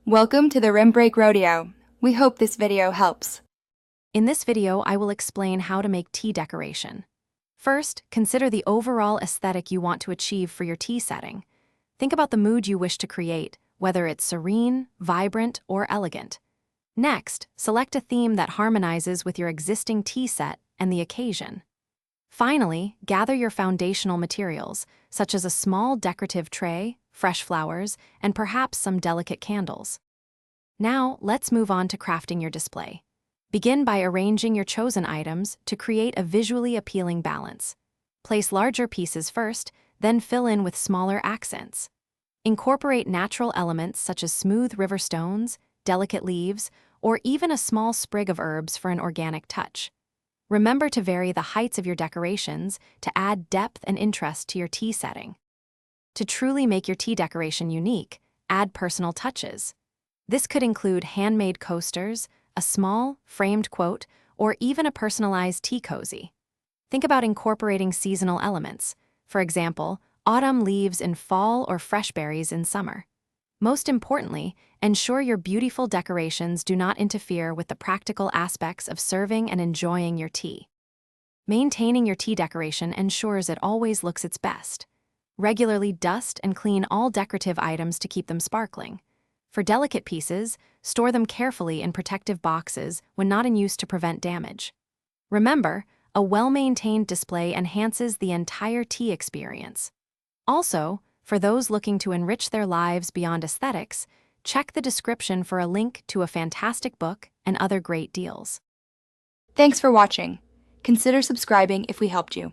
Welcome to the Rim Break Rodeo. We hope this video helps. In this video, I will explain how to make tea decoration. First, consider the overall aesthetic you want to achieve for your tea setting. Think about the mood you wish to create, whether it's serene, vibrant, or elegant. Next, select a theme that harmonizes with your existing tea set and the occasion. Finally, gather your foundational materials, such as a small decorative tray, fresh flowers, and perhaps some delicate candles. Now, let's move on to crafting your display. Begin by arranging your chosen items to create a visually appealing balance. Place larger pieces first, then fill in with smaller accents. Incorporate natural elements such as smooth river stones, delicate leaves, or even a small sprig of herbs for an organic touch. Remember to vary the heights of your decorations to add depth and interest to your tea setting. To truly make your tea decoration unique, add personal touches. This could include handmade coasters, a small, framed quote, or even a personalized tea cozy. Think about incorporating seasonal elements, for example, autumn leaves in fall or fresh berries in summer. Most importantly, ensure your beautiful decorations do not interfere with the practical aspects of serving and enjoying your tea. Maintaining your tea decoration ensures it always looks its best. Regularly dust and clean all decorative items to keep them sparkling. For delicate pieces, store them carefully in protective boxes when not in use to prevent damage. Remember, a well-maintained display enhances the entire tea experience. Also, for those looking to enrich their lives beyond aesthetics, check the description for a link to a fantastic book and other great deals. Thanks for watching. Consider subscribing if we helped you.